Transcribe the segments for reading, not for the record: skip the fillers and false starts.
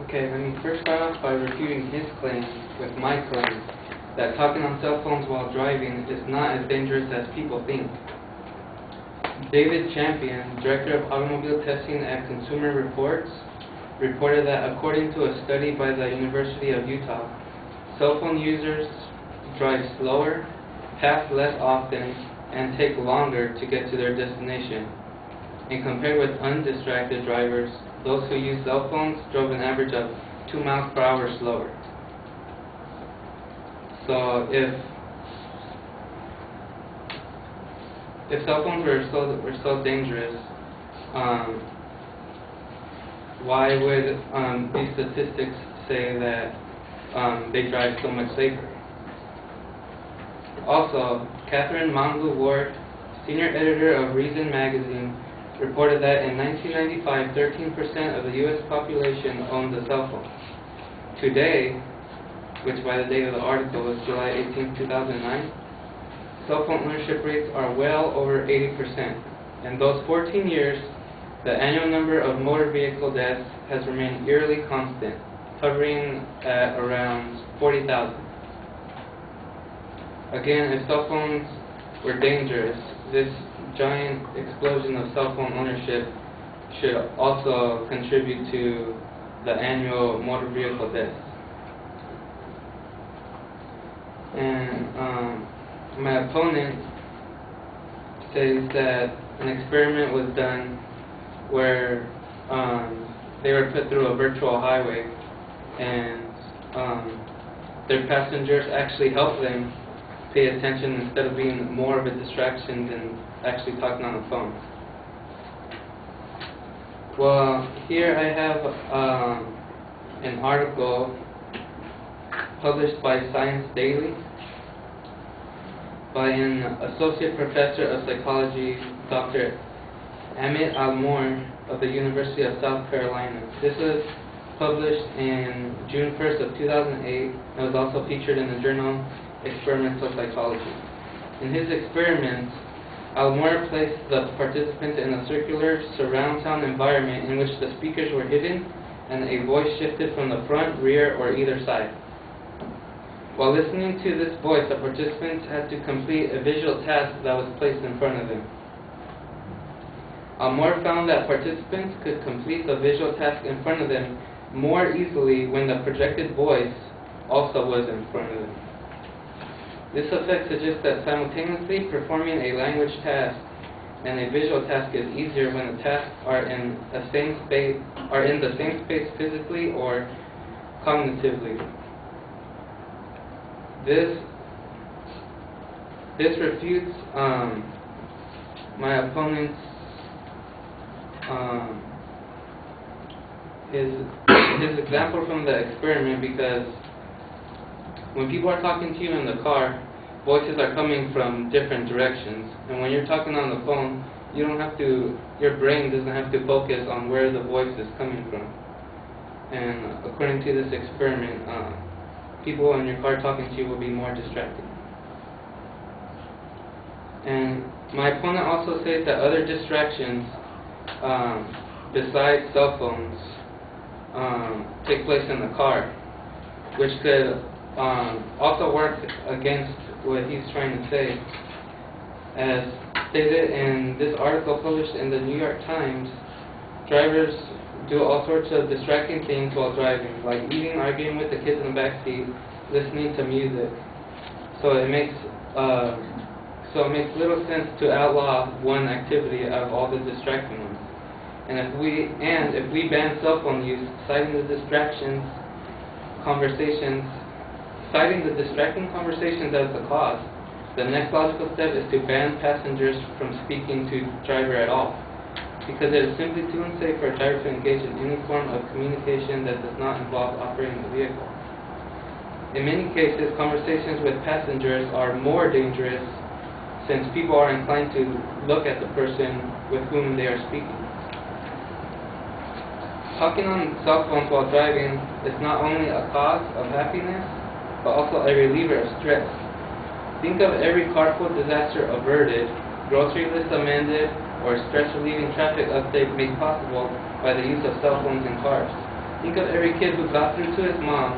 Okay, let me first start off by refuting his claim with my claim that talking on cell phones while driving is not as dangerous as people think. David Champion, Director of Automobile Testing at Consumer Reports, reported that according to a study by the University of Utah, cell phone users drive slower, pass less often, and take longer to get to their destination. And compared with undistracted drivers, those who use cell phones drove an average of 2 miles per hour slower. So if cell phones were so dangerous, why would these statistics say that they drive so much safer? Also, Catherine Manglu Ward, senior editor of Reason magazine, reported that in 1995, 13% of the U.S. population owned a cell phone. Today, which by the date of the article was July 18, 2009, cell phone ownership rates are well over 80%. In those 14 years, the annual number of motor vehicle deaths has remained eerily constant, hovering at around 40,000. Again, if cell phones were dangerous, this giant explosion of cell phone ownership should also contribute to the annual motor vehicle deaths. And my opponent says that an experiment was done where they were put through a virtual highway and their passengers actually helped them pay attention instead of being more of a distraction than actually talking on the phone. Well, here I have an article published by Science Daily by an associate professor of psychology, Dr. Amit Almore of the University of South Carolina. This was published in June 1st of 2008 and was also featured in the journal Experimental Psychology. In his experiments, Almore placed the participants in a circular surround sound environment in which the speakers were hidden and a voice shifted from the front, rear, or either side. While listening to this voice, the participants had to complete a visual task that was placed in front of them. Almore found that participants could complete the visual task in front of them more easily when the projected voice also was in front of them. This effect suggests that simultaneously performing a language task and a visual task is easier when the tasks are in the same space physically or cognitively. This refutes my opponent's his example from the experiment, because when people are talking to you in the car, voices are coming from different directions, and when you're talking on the phone, your brain doesn't have to focus on where the voice is coming from. And according to this experiment, people in your car talking to you will be more distracted. And my opponent also says that other distractions besides cell phones take place in the car, which could also work against what he's trying to say. As stated in this article published in the New York Times, drivers do all sorts of distracting things while driving, like eating, arguing with the kids in the back seat, listening to music. So it makes little sense to outlaw one activity out of all the distracting ones. And if we ban cell phone use, citing the distracting conversations as the cause, the next logical step is to ban passengers from speaking to driver at all, because it is simply too unsafe for a driver to engage in any form of communication that does not involve operating the vehicle. In many cases, conversations with passengers are more dangerous since people are inclined to look at the person with whom they are speaking. Talking on cell phones while driving is not only a cause of happiness, but also a reliever of stress. Think of every carpool disaster averted, grocery list amended, or stress-relieving traffic update made possible by the use of cell phones in cars. Think of every kid who got through to his mom,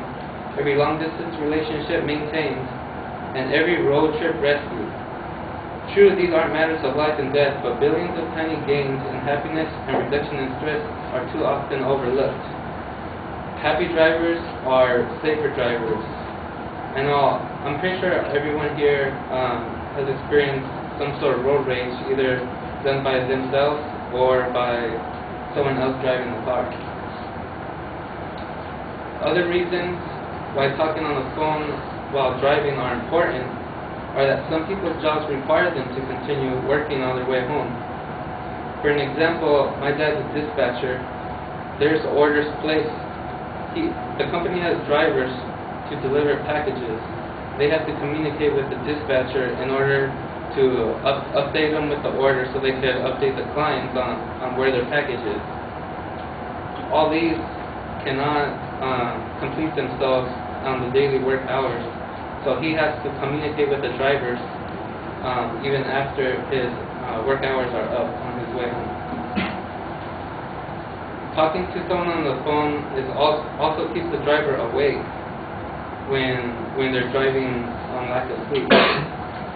every long-distance relationship maintained, and every road trip rescued. True, these aren't matters of life and death, but billions of tiny gains in happiness and reduction in stress are too often overlooked. Happy drivers are safer drivers. I know, I'm pretty sure everyone here has experienced some sort of road rage, either done by themselves or by someone else driving the car. Other reasons why talking on the phone while driving are important are that some people's jobs require them to continue working on their way home. For an example, my dad's a dispatcher. There's orders placed. The company has drivers to deliver packages. They have to communicate with the dispatcher in order to update them with the order so they can update the clients on where their package is. All these cannot complete themselves on the daily work hours, so he has to communicate with the drivers even after his work hours are up on his way home. Talking to someone on the phone also keeps the driver awake when they're driving on lack of sleep.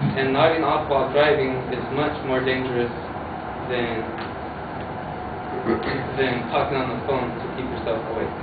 And nodding off while driving is much more dangerous than talking on the phone to keep yourself awake.